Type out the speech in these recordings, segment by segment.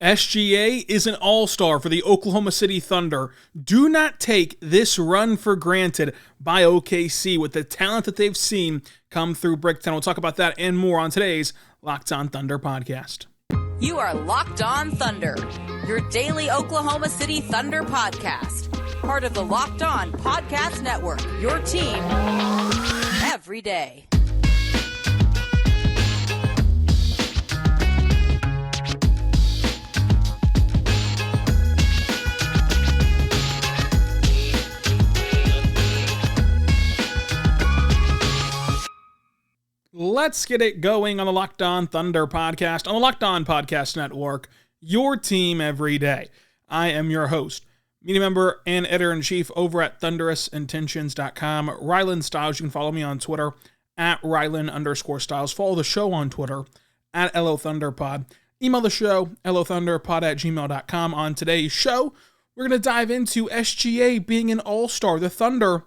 SGA is an all-star for the Oklahoma City Thunder. Do not take this run for granted by OKC with the talent that they've seen come through Bricktown. We'll talk about that and more on today's Locked On Thunder podcast. You are Locked On Thunder, your daily Oklahoma City Thunder podcast. Part of the Locked On Podcast Network, your team every day. Let's get it going on the Locked On Thunder podcast, on the Locked On Podcast Network, your team every day. I am your host, media member and editor-in-chief over at thunderousintentions.com, Rylan Stiles. You can follow me on Twitter at Rylan_Stiles. Follow the show on Twitter at LOThunderPod. Email the show, lothunderpod@gmail.com. On today's show, we're going to dive into SGA being an all-star. The Thunder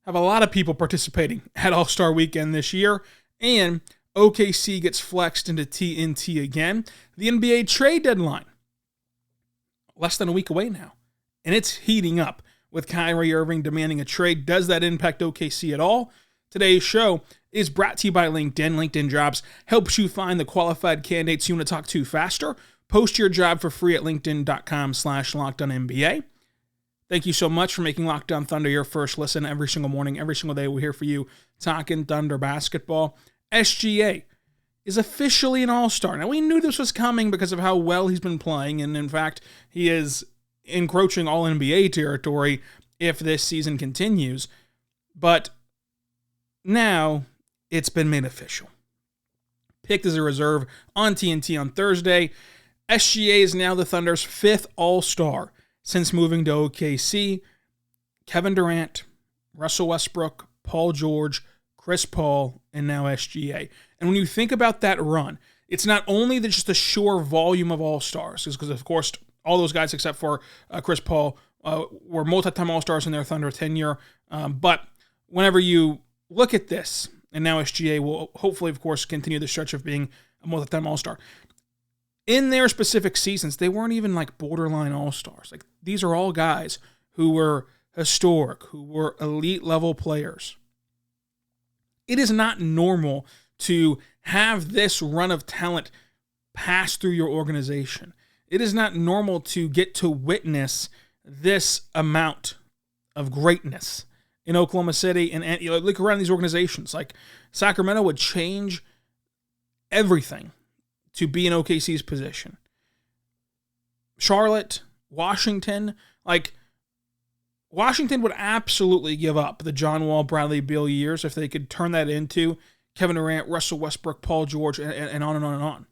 have a lot of people participating at All-Star Weekend this year, and OKC gets flexed into TNT again. The NBA trade deadline, less than a week away now, and it's heating up with Kyrie Irving demanding a trade. Does that impact OKC at all? Today's show is brought to you by LinkedIn. LinkedIn Jobs helps you find the qualified candidates you want to talk to faster. Post your job for free at linkedin.com/LockedOnNBA. Thank you so much for making Locked On Thunder your first listen every single morning, every single day. We're here for you talking Thunder basketball. SGA is officially an all-star. Now, we knew this was coming because of how well he's been playing, and in fact, he is encroaching all-NBA territory if this season continues. But now it's been made official. Picked as a reserve on TNT on Thursday, SGA is now the Thunder's fifth all-star since moving to OKC. Kevin Durant, Russell Westbrook, Paul George, Chris Paul, and now SGA. And when you think about that run, it's not only just the sheer volume of all-stars, because of course all those guys except for Chris Paul were multi-time all-stars in their Thunder tenure. But whenever you look at this, and now SGA will hopefully, of course, continue the stretch of being a multi-time all-star. In their specific seasons, they weren't even like borderline all-stars. Like, these are all guys who were historic, who were elite level players. It is not normal to have this run of talent pass through your organization. It is not normal to get to witness this amount of greatness in Oklahoma City. And look around these organizations. Like, Sacramento would change everything to be in OKC's position. Charlotte, Washington, Washington would absolutely give up the John Wall, Bradley Beal years if they could turn that into Kevin Durant, Russell Westbrook, Paul George, and on and on and on.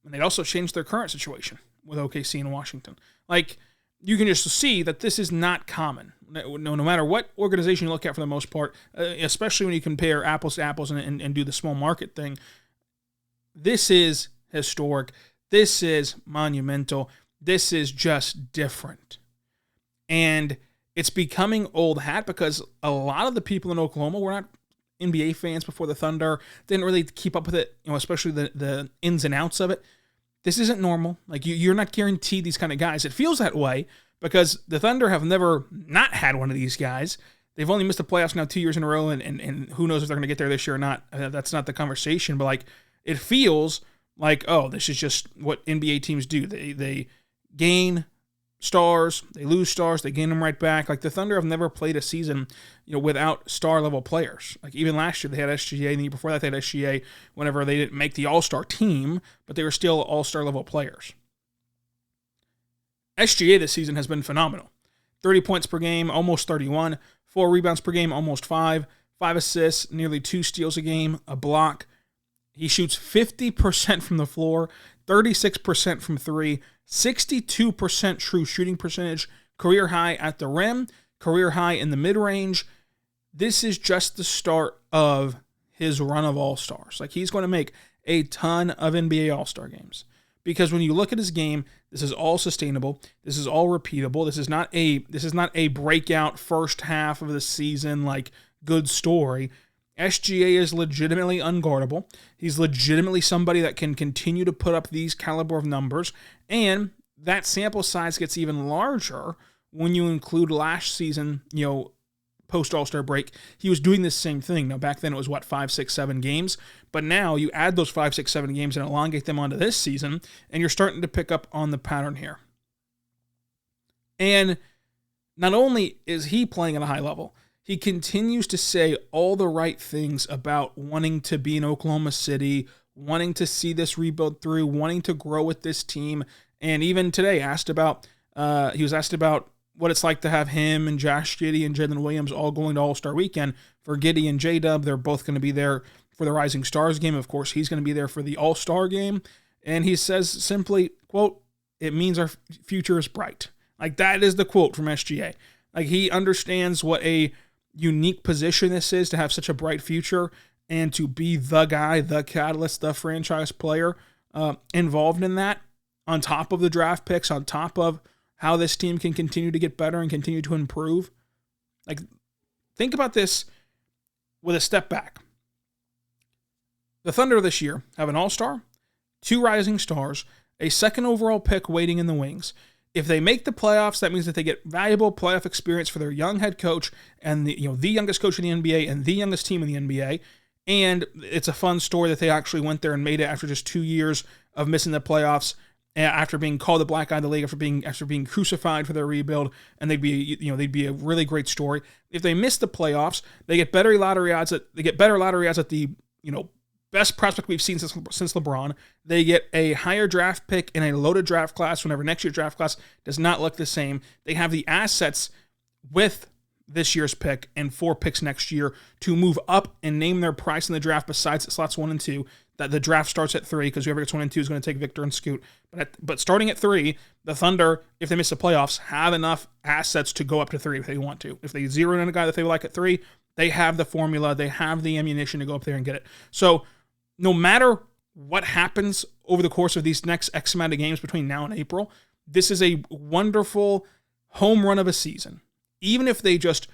And they'd also change their current situation with OKC and Washington. You can just see that this is not common. No matter what organization you look at for the most part, especially when you compare apples to apples and do the small market thing, this is historic. This is monumental. This is just different. And it's becoming old hat because a lot of the people in Oklahoma were not NBA fans before the Thunder, didn't really keep up with it, especially the ins and outs of it. This isn't normal. You're not guaranteed these kind of guys. It feels that way because the Thunder have never not had one of these guys. They've only missed the playoffs now 2 years in a row, and who knows if they're going to get there this year or not. That's not the conversation, but it feels like, oh, this is just what NBA teams do. They gain stars, they lose stars, they gain them right back. The Thunder have never played a season, without star-level players. Even last year, they had SGA, and the year before that, they had SGA whenever they didn't make the All-Star team, but they were still All-Star-level players. SGA this season has been phenomenal. 30 points per game, almost 31. 4 rebounds per game, almost 5. 5 assists, nearly 2 steals a game, a block. He shoots 50% from the floor, 36% from 3, 62% true shooting percentage, career high at the rim, career high in the mid-range. This is just the start of his run of all-stars. He's going to make a ton of NBA all-star games. Because when you look at his game, this is all sustainable. This is all repeatable. This is not a breakout first half of the season, good story. SGA is legitimately unguardable. He's legitimately somebody that can continue to put up these caliber of numbers, and that sample size gets even larger when you include last season, post All-Star break. He was doing this same thing. Now, back then it was 5, 6, 7 games, but now you add those 5, 6, 7 games and elongate them onto this season, and you're starting to pick up on the pattern here. And not only is he playing at a high level, he continues to say all the right things about wanting to be in Oklahoma City, wanting to see this rebuild through, wanting to grow with this team. And even today, he was asked about what it's like to have him and Josh Giddey and Jalen Williams all going to All-Star Weekend. For Giddey and J-Dub, they're both going to be there for the Rising Stars game. Of course, he's going to be there for the All-Star game. And he says simply, quote, "It means our future is bright." Like, that is the quote from SGA. Like, he understands what a unique position this is to have such a bright future and to be the guy, the catalyst, the franchise player involved in that, on top of the draft picks, on top of how this team can continue to get better and continue to improve. Like, think about this with a step back. The Thunder this year have an all-star, 2 rising stars, a second overall pick waiting in the wings. If they make the playoffs, that means that they get valuable playoff experience for their young head coach and the youngest coach in the NBA and the youngest team in the NBA. And it's a fun story that they actually went there and made it after just 2 years of missing the playoffs, after being called the black eye of the league, after being crucified for their rebuild, and they'd be a really great story. If they miss the playoffs, they get better lottery odds at the best prospect we've seen since LeBron. They get a higher draft pick in a loaded draft class whenever next year's draft class does not look the same. They have the assets with this year's pick and 4 picks next year to move up and name their price in the draft besides slots 1 and 2. That the draft starts at 3 because whoever gets 1 and 2 is going to take Victor and Scoot. But starting at 3, the Thunder, if they miss the playoffs, have enough assets to go up to 3 if they want to. If they zero in a guy that they like at 3, they have the formula, they have the ammunition to go up there and get it. So no matter what happens over the course of these next X amount of games between now and April, this is a wonderful home run of a season. Even if they just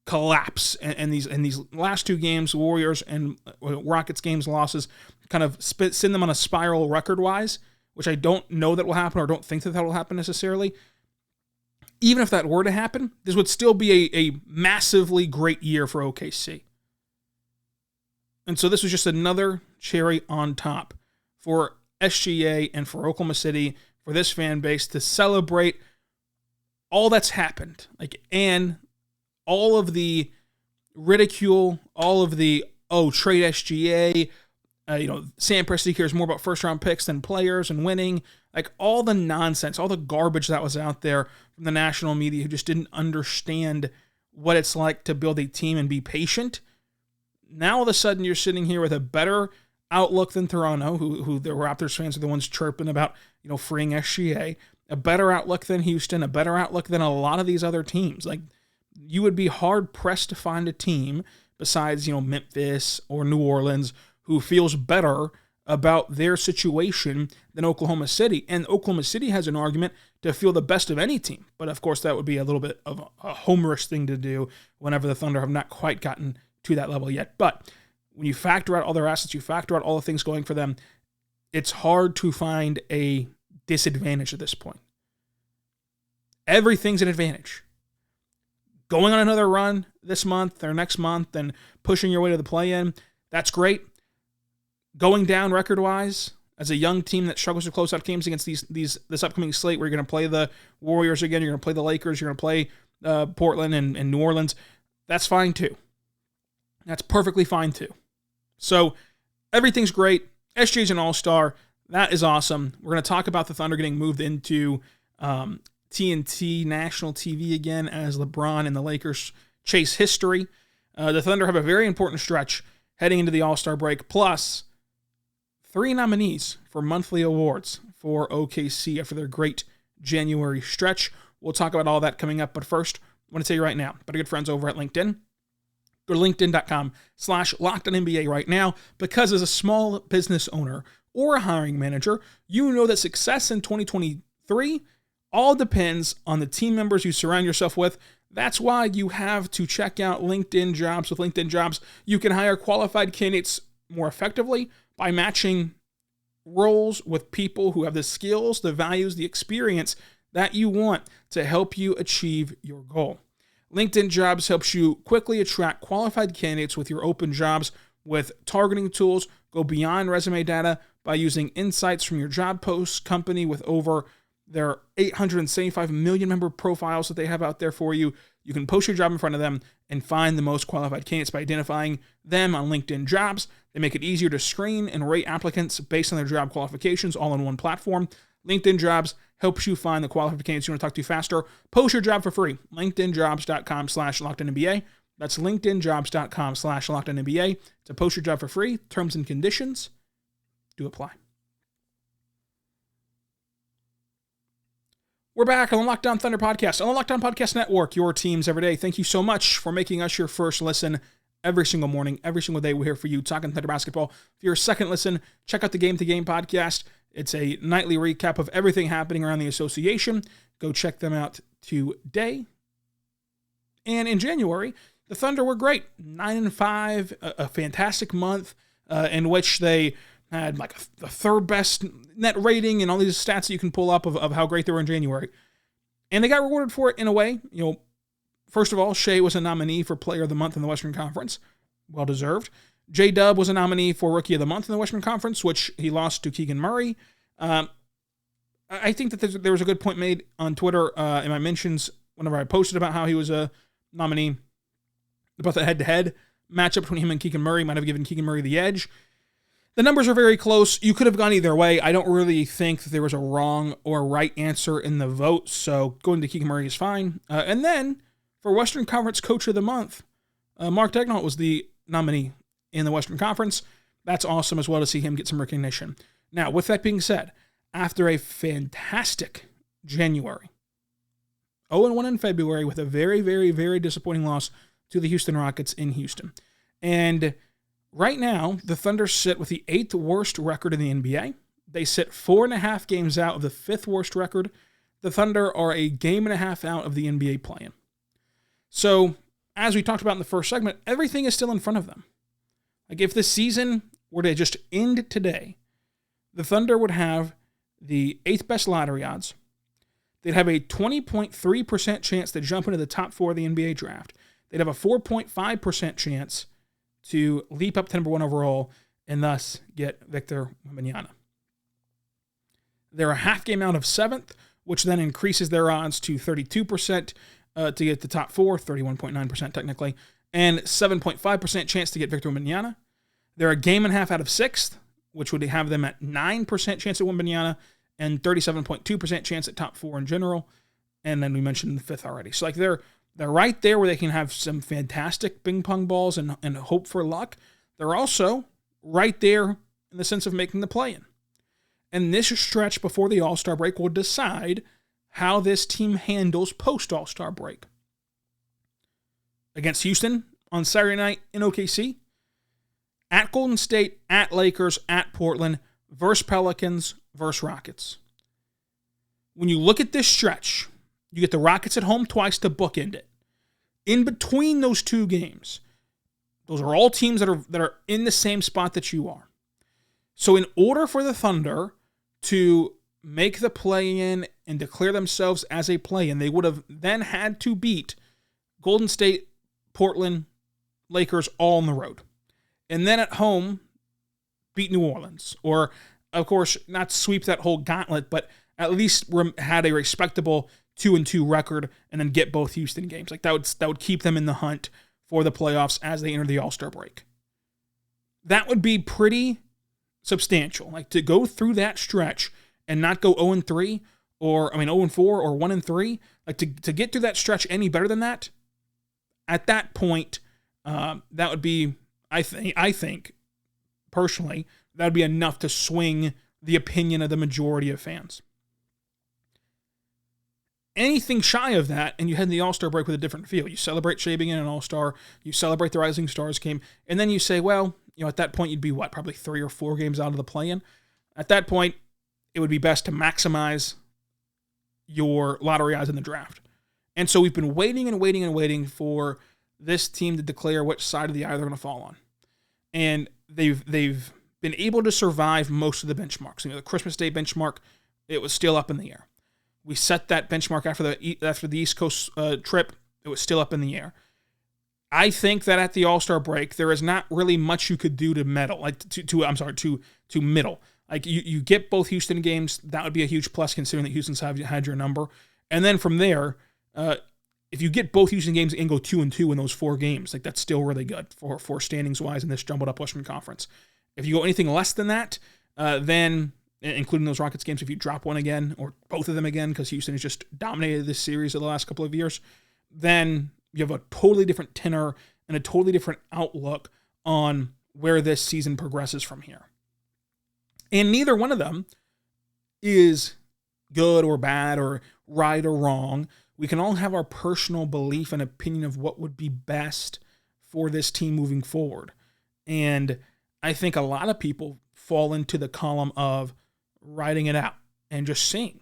collapse and these last 2 games, Warriors and Rockets games losses, kind of send them on a spiral record-wise, which I don't know that will happen or don't think that will happen necessarily. Even if that were to happen, this would still be a massively great year for OKC. And so this was just another cherry on top for SGA and for Oklahoma City, for this fan base to celebrate all that's happened. And all of the ridicule, all of the, trade SGA, Sam Presti cares more about first-round picks than players and winning. All the nonsense, all the garbage that was out there from the national media who just didn't understand what it's like to build a team and be patient. Now all of a sudden you're sitting here with a better outlook than Toronto, who the Raptors fans are the ones chirping about, freeing SGA. A better outlook than Houston, a better outlook than a lot of these other teams. You would be hard-pressed to find a team besides, Memphis or New Orleans who feels better about their situation than Oklahoma City. And Oklahoma City has an argument to feel the best of any team. But, of course, that would be a little bit of a homerish thing to do whenever the Thunder have not quite gotten to that level yet. But when you factor out all their assets, you factor out all the things going for them, it's hard to find a disadvantage at this point. Everything's an advantage. Going on another run this month or next month and pushing your way to the play-in, that's great. Going down record-wise, as a young team that struggles to close out games against this upcoming slate where you're going to play the Warriors again, you're going to play the Lakers, you're going to play Portland and New Orleans, that's fine too. That's perfectly fine too. So everything's great. SGA's an all-star. That is awesome. We're going to talk about the Thunder getting moved into TNT national TV again as LeBron and the Lakers chase history. The Thunder have a very important stretch heading into the All-Star break, plus 3 nominees for monthly awards for OKC after their great January stretch. We'll talk about all that coming up, but first, I want to tell you right now, about our good friends over at LinkedIn. Go to linkedin.com/LockedOnNBA right now, because as a small business owner or a hiring manager, you know that success in 2023 all depends on the team members you surround yourself with. That's why you have to check out LinkedIn Jobs. With LinkedIn Jobs, you can hire qualified candidates more effectively by matching roles with people who have the skills, the values, the experience that you want to help you achieve your goal. LinkedIn Jobs helps you quickly attract qualified candidates with your open jobs with targeting tools. Go beyond resume data by using insights from your job post company with over their 875 million member profiles that they have out there for you. You can post your job in front of them and find the most qualified candidates by identifying them on LinkedIn Jobs. They make it easier to screen and rate applicants based on their job qualifications all on one platform. LinkedIn Jobs helps you find the qualified candidates you want to talk to faster. Post your job for free. LinkedInjobs.com/LockedOnNBA. That's LinkedInjobs.com/LockedOnNBA to post your job for free. Terms and conditions do apply. We're back on the Locked On Thunder podcast, on the Locked On Podcast Network, your teams every day. Thank you so much for making us your first listen every single morning, every single day. We're here for you talking Thunder basketball. For your second listen, check out the Game to Game podcast. It's a nightly recap of everything happening around the association. Go check them out today. And in January, the Thunder were great. 9-5, a fantastic month in which they had like the third best net rating and all these stats that you can pull up of how great they were in January. And they got rewarded for it in a way. You know, first of all, Shai was a nominee for Player of the Month in the Western Conference. Well-deserved. J-Dub was a nominee for Rookie of the Month in the Western Conference, which he lost to Keegan Murray. I think that there was a good point made on Twitter in my mentions whenever I posted about how he was a nominee, about the head-to-head matchup between him and Keegan Murray might have given Keegan Murray the edge. The numbers are very close. You could have gone either way. I don't really think that there was a wrong or right answer in the vote, so going to Keegan Murray is fine. And then, for Western Conference Coach of the Month, Mark Daigneault was the nominee in the Western Conference. That's awesome as well to see him get some recognition. Now, with that being said, after a fantastic January, 0-1 in February with a very, very, very disappointing loss to the Houston Rockets in Houston. And right now, the Thunder sit with the 8th worst record in the NBA. They sit 4.5 games out of the 5th worst record. The Thunder are a game and a half out of the NBA play-in. So, as we talked about in the first segment, everything is still in front of them. Like, if the season were to just end today, the Thunder would have the 8th best lottery odds. They'd have a 20.3% chance to jump into the top 4 of the NBA draft. They'd have a 4.5% chance to leap up to number 1 overall and thus get Victor Wembanyama. They're a half game out of 7th, which then increases their odds to 32% to get the top 4, 31.9% technically, and 7.5% chance to get Victor Wembanyama. They're a game and a half out of 6th, which would have them at 9% chance at Wembanyama and 37.2% chance at top 4 in general. And then we mentioned the 5th already. So like they're right there where they can have some fantastic ping pong balls and hope for luck. They're also right there in the sense of making the play-in. And this stretch before the All-Star break will decide how this team handles post-All-Star break. Against Houston on Saturday night in OKC, at Golden State, at Lakers, at Portland, versus Pelicans, versus Rockets. When you look at this stretch, you get the Rockets at home twice to bookend it. In between those two games, those are all teams that are in the same spot that you are. So in order for the Thunder to make the play-in and declare themselves as a play-in, they would have then had to beat Golden State, Portland, Lakers all on the road. And then at home, beat New Orleans. Or, of course, not sweep that whole gauntlet, but at least had a respectable 2-2 record and then get both Houston games. Like that would keep them in the hunt for the playoffs as they enter the All-Star break. That would be pretty substantial. Like to go through that stretch and not go 0-3 or 0-4 or 1-3, like to get through that stretch any better than that, at that point, that would be, I think, personally, that would be enough to swing the opinion of the majority of fans. Anything shy of that, and you head in the All-Star break with a different feel. You celebrate Shai being an All-Star, you celebrate the Rising Stars game, and then you say, well, at that point you'd be probably 3 or 4 games out of the play-in. At that point, it would be best to maximize your lottery odds in the draft. And so we've been waiting and waiting and waiting for this team to declare which side of the eye they're going to fall on. And they've been able to survive most of the benchmarks. The Christmas Day benchmark, it was still up in the air. We set that benchmark after the East Coast trip. It was still up in the air. I think that at the All-Star break, there is not really much you could do to middle. Like you get both Houston games, that would be a huge plus considering that Houston's had your number. And then from there, if you get both Houston games and go 2-2 in those 4 games, like that's still really good for standings wise in this jumbled up Western Conference. If you go anything less than that, then including those Rockets games, if you drop one again or both of them again, because Houston has just dominated this series of the last couple of years, then you have a totally different tenor and a totally different outlook on where this season progresses from here. And neither one of them is good or bad or right or wrong. We can all have our personal belief and opinion of what would be best for this team moving forward. And I think a lot of people fall into the column of writing it out and just seeing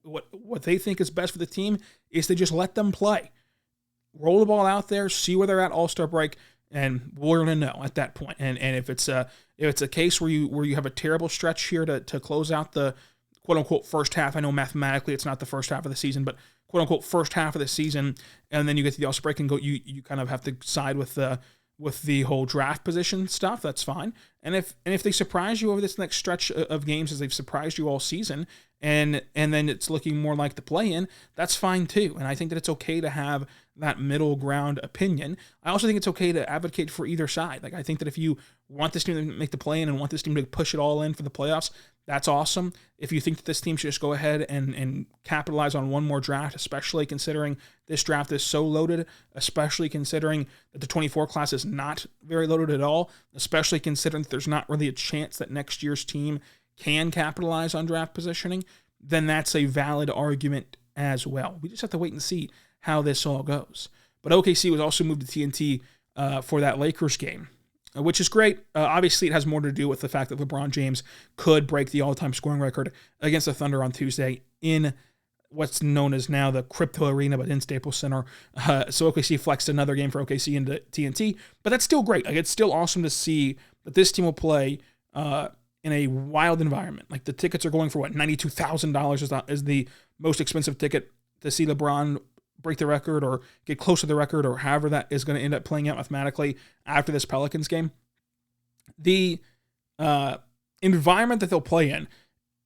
what they think is best for the team is to just let them play. Roll the ball out there, see where they're at All-Star break, and we're going to know at that point. And if it's a case where you have a terrible stretch here to close out the quote-unquote first half, I know mathematically it's not the first half of the season, but quote-unquote first half of the season, and then you get to the All-Star break and go, you kind of have to side with the whole draft position stuff, that's fine. And if they surprise you over this next stretch of games as they've surprised you all season, and then it's looking more like the play-in, that's fine too. And I think that it's okay to have that middle ground opinion. I also think it's okay to advocate for either side. Like I think that if you want this team to make the play-in and want this team to push it all in for the playoffs, that's awesome. If you think that this team should just go ahead and capitalize on one more draft, especially considering this draft is so loaded, especially considering that the 24 class is not very loaded at all, especially considering that there's not really a chance that next year's team can capitalize on draft positioning, then that's a valid argument as well. We just have to wait and see how this all goes. But OKC was also moved to TNT for that Lakers game, which is great. Obviously, it has more to do with the fact that LeBron James could break the all-time scoring record against the Thunder on Tuesday in what's known as now the Crypto Arena, but in Staples Center. So OKC flexed another game for OKC into TNT, but that's still great. Like it's still awesome to see that this team will play in a wild environment. Like the tickets are going for $92,000 is the most expensive ticket to see LeBron break the record or get close to the record or however that is going to end up playing out mathematically after this Pelicans game. The environment that they'll play in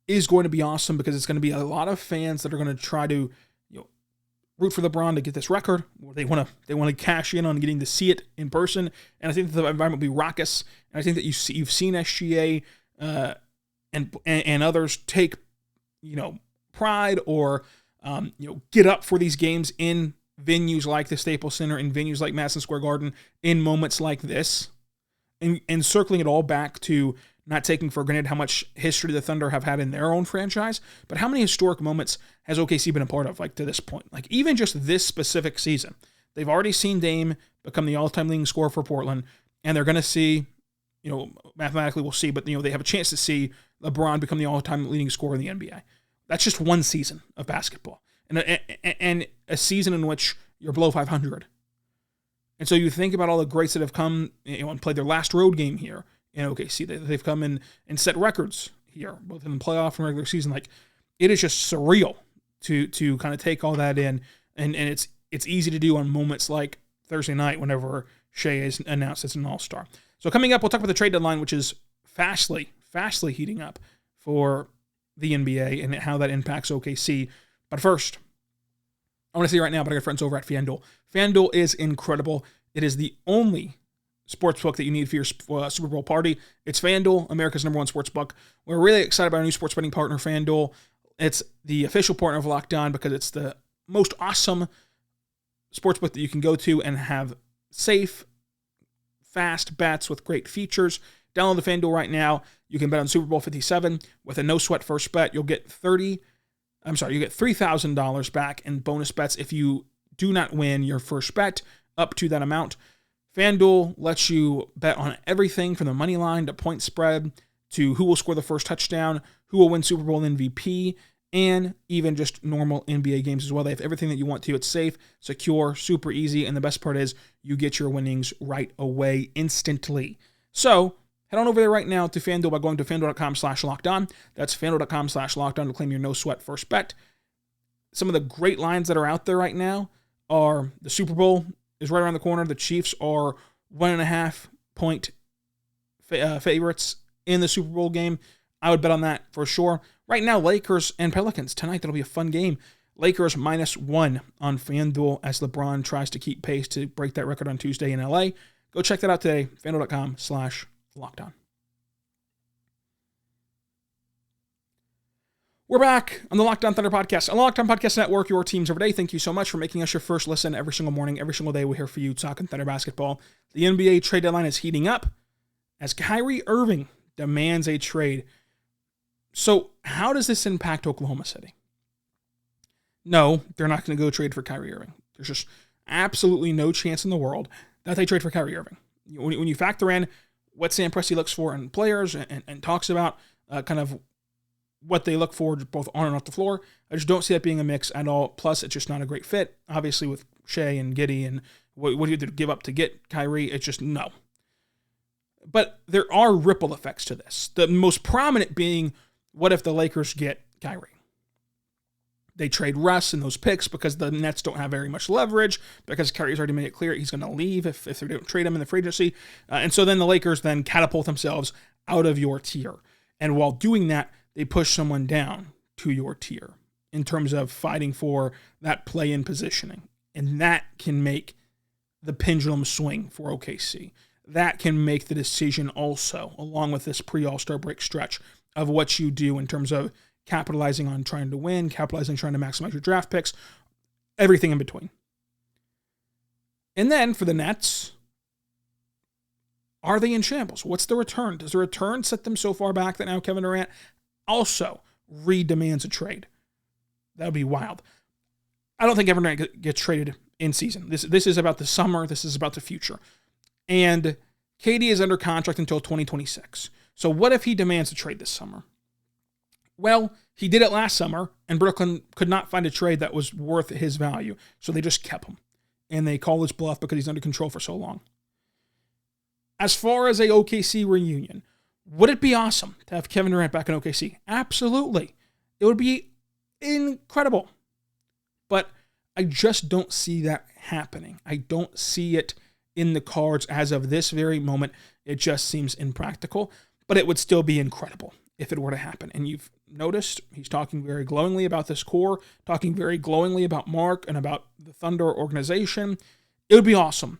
is going to be awesome because it's going to be a lot of fans that are going to try to root for LeBron to get this record. They want to cash in on getting to see it in person, and I think that the environment will be raucous. And I think that you've seen SGA and others take pride or get up for these games in venues like the Staples Center, in venues like Madison Square Garden, in moments like this, and circling it all back to not taking for granted how much history the Thunder have had in their own franchise, but how many historic moments has OKC been a part of, like to this point? Like even just this specific season, they've already seen Dame become the all-time leading scorer for Portland, and they're going to see, mathematically we'll see, but they have a chance to see LeBron become the all-time leading scorer in the NBA. That's just one season of basketball, and a season in which you're below 500. And so you think about all the greats that have come and played their last road game here in OKC. They've come in and set records here, both in the playoff and regular season. Like it is just surreal to kind of take all that in, and it's easy to do on moments like Thursday night whenever Shai is announced as an All-Star. So coming up, we'll talk about the trade deadline, which is fastly heating up for the NBA and how that impacts OKC. But first, I want to say right now, but I got friends over at FanDuel. FanDuel is incredible. It is the only sportsbook that you need for your Super Bowl party. It's FanDuel, America's #1 sportsbook. We're really excited about our new sports betting partner, FanDuel. It's the official partner of Locked On because it's the most awesome sportsbook that you can go to and have safe, fast bets with great features. Download the FanDuel right now. You can bet on Super Bowl 57 with a no-sweat first bet. You'll get $3,000 back in bonus bets if you do not win your first bet up to that amount. FanDuel lets you bet on everything from the money line to point spread to who will score the first touchdown, who will win Super Bowl MVP, and even just normal NBA games as well. They have everything that you want to. It's safe, secure, super easy, and the best part is you get your winnings right away instantly. So head on over there right now to FanDuel by going to FanDuel.com/lockedon. That's FanDuel.com/lockedon to claim your no sweat first bet. Some of the great lines that are out there right now are the Super Bowl is right around the corner. The Chiefs are 1.5 point favorites in the Super Bowl game. I would bet on that for sure. Right now, Lakers and Pelicans. Tonight, that'll be a fun game. Lakers -1 on FanDuel as LeBron tries to keep pace to break that record on Tuesday in LA. Go check that out today. FanDuel.com/lockedon. We're back on the Locked On Thunder podcast. On the Locked On Podcast Network, your teams every day. Thank you so much for making us your first listen every single morning, every single day. We're here for you talking Thunder basketball. The NBA trade deadline is heating up as Kyrie Irving demands a trade. So how does this impact Oklahoma City? No, they're not going to go trade for Kyrie Irving. There's just absolutely no chance in the world that they trade for Kyrie Irving. When you factor in what Sam Presti looks for in players and talks about kind of what they look for both on and off the floor, I just don't see that being a mix at all. Plus, it's just not a great fit. Obviously, with Shai and Giddey and what you had to give up to get Kyrie, it's just no. But there are ripple effects to this. The most prominent being, what if the Lakers get Kyrie? They trade Russ and those picks because the Nets don't have very much leverage, because Kyrie's already made it clear he's going to leave if they don't trade him in the free agency. And so then the Lakers then catapult themselves out of your tier. And while doing that, they push someone down to your tier in terms of fighting for that play-in positioning. And that can make the pendulum swing for OKC. That can make the decision also, along with this pre-All-Star break stretch, of what you do in terms of capitalizing on trying to win, capitalizing on trying to maximize your draft picks, everything in between. And then for the Nets, are they in shambles? What's the return? Does the return set them so far back that now Kevin Durant also redemands a trade? That would be wild. I don't think Kevin Durant gets traded in season. This is about the summer. This is about the future. And KD is under contract until 2026. So what if he demands a trade this summer? Well, he did it last summer, and Brooklyn could not find a trade that was worth his value. So they just kept him. And they call his bluff because he's under control for so long. As far as a OKC reunion, would it be awesome to have Kevin Durant back in OKC? Absolutely. It would be incredible. But I just don't see that happening. I don't see it in the cards as of this very moment. It just seems impractical. But it would still be incredible if it were to happen. And you've noticed he's talking very glowingly about this core, talking very glowingly about Mark and about the Thunder organization. It would be awesome.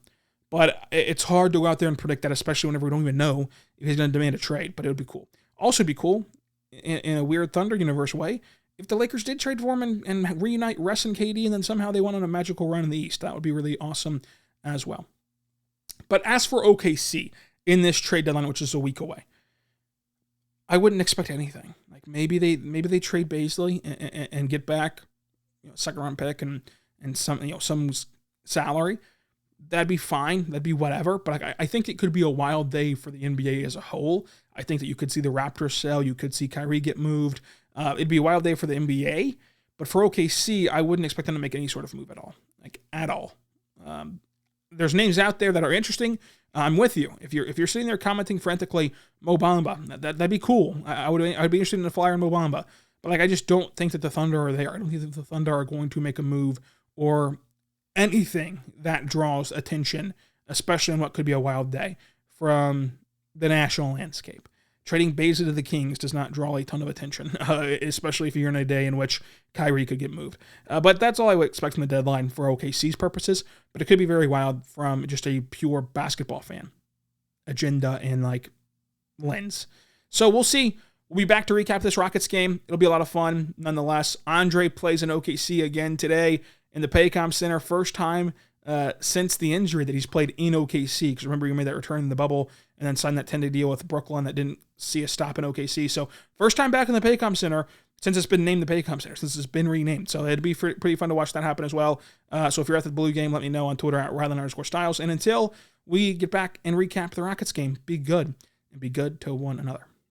But it's hard to go out there and predict that, especially whenever we don't even know if he's going to demand a trade. But it would be cool. Also be cool, in a weird Thunder universe way, if the Lakers did trade for him and reunite Russ and KD, and then somehow they went on a magical run in the East. That would be really awesome as well. But as for OKC in this trade deadline, which is a week away, I wouldn't expect anything. Like maybe they trade Bazley and get back, second round pick and some salary. That'd be fine. That'd be whatever. But I think it could be a wild day for the NBA as a whole. I think that you could see the Raptors sell. You could see Kyrie get moved. It'd be a wild day for the NBA. But for OKC, I wouldn't expect them to make any sort of move at all. Like at all. There's names out there that are interesting. I'm with you. If you're sitting there commenting frantically, Mo Bamba, that'd be cool. I'd be interested in a flyer in Mo Bamba. But I just don't think that the Thunder are there. I don't think that the Thunder are going to make a move or anything that draws attention, especially on what could be a wild day from the national landscape. Trading Bazley to the Kings does not draw a ton of attention, especially if you're in a day in which Kyrie could get moved. But that's all I would expect from the deadline for OKC's purposes. But it could be very wild from just a pure basketball fan agenda and lens. So we'll see. We'll be back to recap this Rockets game. It'll be a lot of fun nonetheless. Andre plays in OKC again today in the Paycom Center. First time since the injury that he's played in OKC. Because remember, he made that return in the bubble and then signed that 10-day deal with Brooklyn that didn't see a stop in OKC. So first time back in the Paycom Center since it's been named the Paycom Center, since it's been renamed. So it'd be pretty fun to watch that happen as well. So if you're at the Blue game, let me know on Twitter at Ryland_Styles. And until we get back and recap the Rockets game, be good and be good to one another.